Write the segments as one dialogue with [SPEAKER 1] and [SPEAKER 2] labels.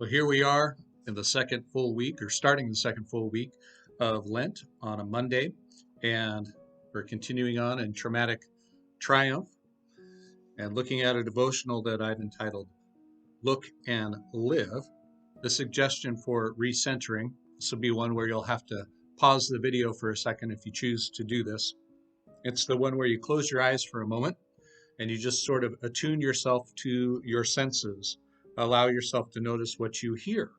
[SPEAKER 1] Well, here we are in the second full week, or starting the second full week of Lent on a Monday, and we're continuing on in Traumatic Triumph and looking at a devotional that I've entitled Look and Live. The suggestion for recentering, this will be one where you'll have to pause the video for a second if you choose to do this. It's the one where you close your eyes for a moment and you just sort of attune yourself to your senses. Allow yourself to notice what you hear,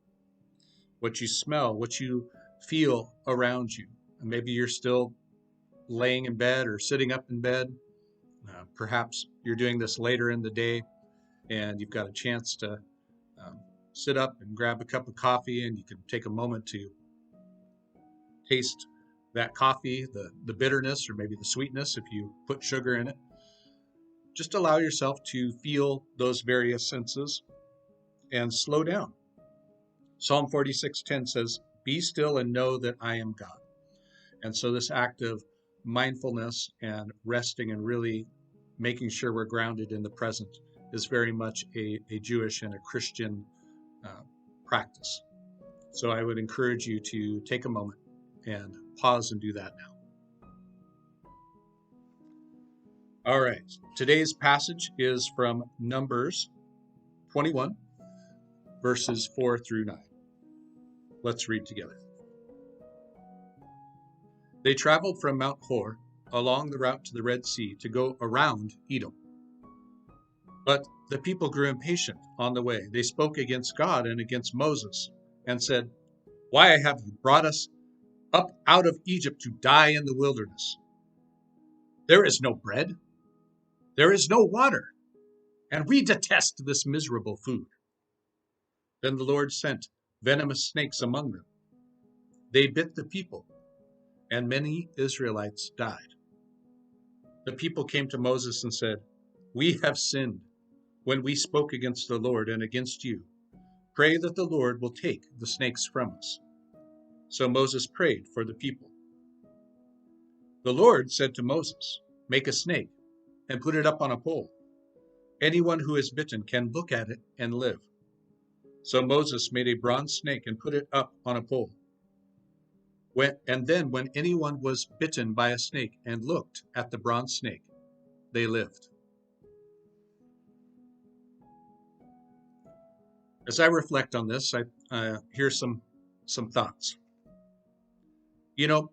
[SPEAKER 1] what you smell, what you feel around you. And maybe you're still laying in bed or sitting up in bed. Perhaps you're doing this later in the day and you've got a chance to sit up and grab a cup of coffee, and you can take a moment to taste that coffee, the bitterness or maybe the sweetness if you put sugar in it. Just allow yourself to feel those various senses and slow down. Psalm 46:10 says, "Be still and know that I am God." And so this act of mindfulness and resting and really making sure we're grounded in the present is very much a Jewish and a Christian practice. So I would encourage you to take a moment and pause and do that now. All right, today's passage is from Numbers 21, verses 4 through 9. Let's read together. They traveled from Mount Hor along the route to the Red Sea to go around Edom. But the people grew impatient on the way. They spoke against God and against Moses and said, "Why have you brought us up out of Egypt to die in the wilderness? There is no bread, there is no water, and we detest this miserable food." Then the Lord sent venomous snakes among them. They bit the people, and many Israelites died. The people came to Moses and said, "We have sinned when we spoke against the Lord and against you. Pray that the Lord will take the snakes from us." So Moses prayed for the people. The Lord said to Moses, "Make a snake and put it up on a pole. Anyone who is bitten can look at it and live." So Moses made a bronze snake and put it up on a pole. And then when anyone was bitten by a snake and looked at the bronze snake, they lived. As I reflect on this, I hear some thoughts. You know,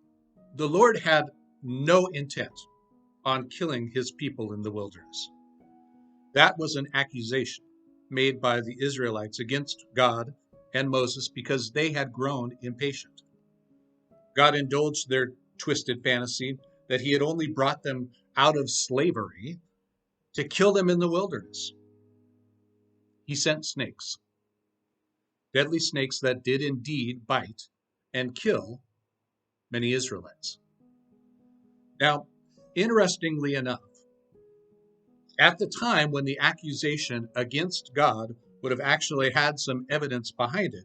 [SPEAKER 1] the Lord had no intent on killing his people in the wilderness. That was an accusation made by the Israelites against God and Moses because they had grown impatient. God indulged their twisted fantasy that he had only brought them out of slavery to kill them in the wilderness. He sent snakes, deadly snakes that did indeed bite and kill many Israelites. Now, interestingly enough, at the time when the accusation against God would have actually had some evidence behind it,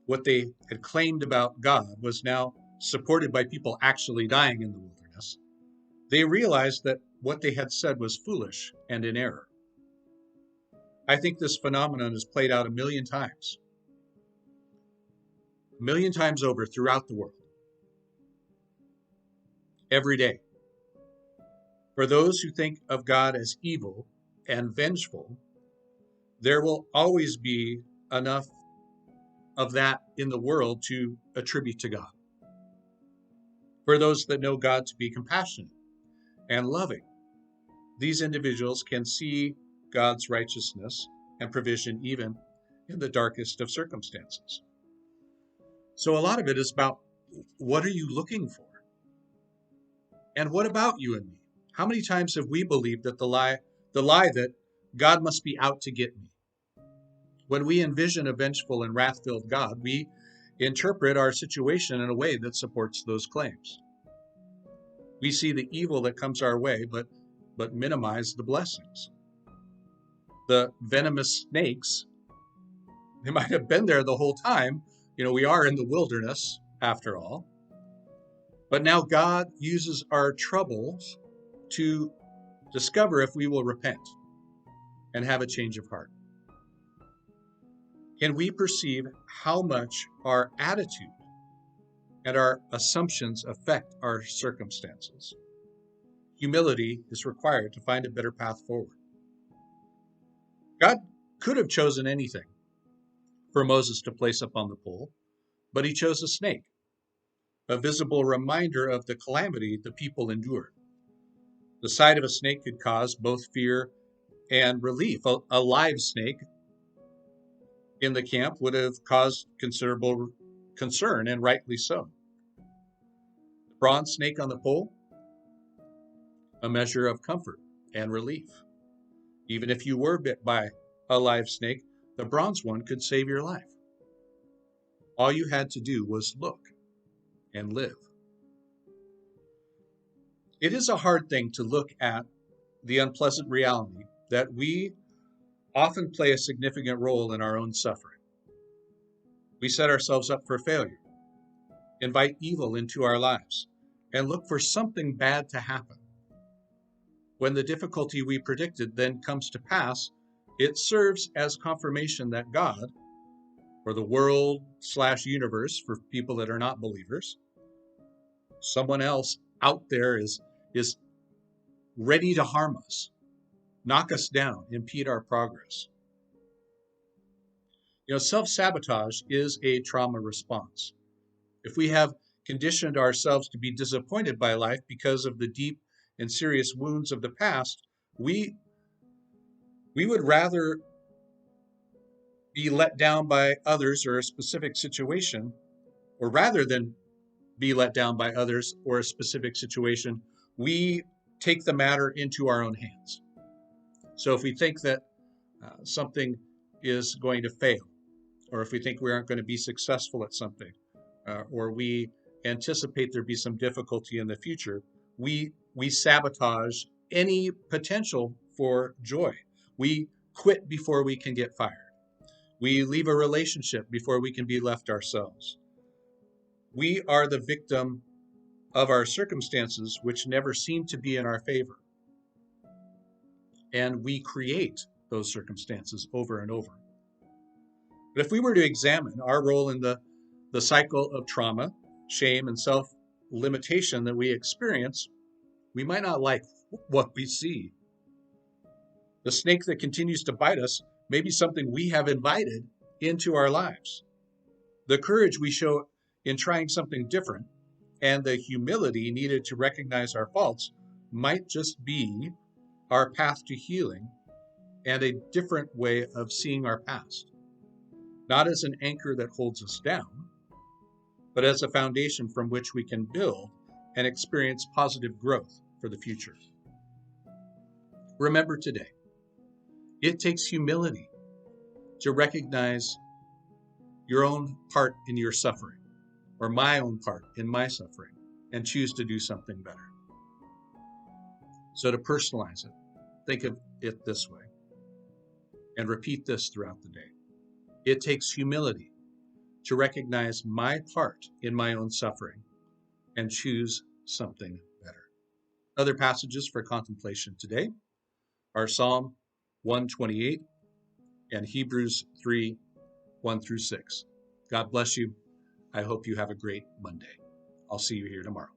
[SPEAKER 1] what they had claimed about God was now supported by people actually dying in the wilderness. They realized that what they had said was foolish and in error. I think this phenomenon is played out a million times over throughout the world, every day. For those who think of God as evil and vengeful, there will always be enough of that in the world to attribute to God. For those that know God to be compassionate and loving, these individuals can see God's righteousness and provision even in the darkest of circumstances. So a lot of it is about, what are you looking for? And what about you and me? How many times have we believed that the lie that God must be out to get me? When we envision a vengeful and wrath-filled God, we interpret our situation in a way that supports those claims. We see the evil that comes our way, but minimize the blessings. The venomous snakes, they might have been there the whole time. We are in the wilderness, after all. But now God uses our troubles to discover if we will repent and have a change of heart. Can we perceive how much our attitude and our assumptions affect our circumstances? Humility is required to find a better path forward. God could have chosen anything for Moses to place up on the pole, but he chose a snake, a visible reminder of the calamity the people endured. The sight of a snake could cause both fear and relief. A live snake in the camp would have caused considerable concern, and rightly so. The bronze snake on the pole, a measure of comfort and relief. Even if you were bit by a live snake, the bronze one could save your life. All you had to do was look and live. It is a hard thing to look at the unpleasant reality that we often play a significant role in our own suffering. We set ourselves up for failure, invite evil into our lives, and look for something bad to happen. When the difficulty we predicted then comes to pass, it serves as confirmation that God, or the world/universe for people that are not believers, someone else out there is ready to harm us, knock us down, impede our progress. Self-sabotage is a trauma response. If we have conditioned ourselves to be disappointed by life because of the deep and serious wounds of the past, we would rather be let down by others or a specific situation, or rather than be let down by others or a specific situation, we take the matter into our own hands. So if we think that something is going to fail, or if we think we aren't going to be successful at something, or we anticipate there'll be some difficulty in the future, we sabotage any potential for joy. We quit before we can get fired. We leave a relationship before we can be left ourselves. We are the victim of our circumstances, which never seem to be in our favor. And we create those circumstances over and over. But if we were to examine our role in the cycle of trauma, shame, and self-limitation that we experience, we might not like what we see. The snake that continues to bite us may be something we have invited into our lives. The courage we show in trying something different and the humility needed to recognize our faults might just be our path to healing and a different way of seeing our past. Not as an anchor that holds us down, but as a foundation from which we can build and experience positive growth for the future. Remember today, it takes humility to recognize your own part in your suffering, or my own part in my suffering, and choose to do something better. So to personalize it, think of it this way, and repeat this throughout the day. It takes humility to recognize my part in my own suffering and choose something better. Other passages for contemplation today are Psalm 128 and Hebrews 3, 1 through 6. God bless you. I hope you have a great Monday. I'll see you here tomorrow.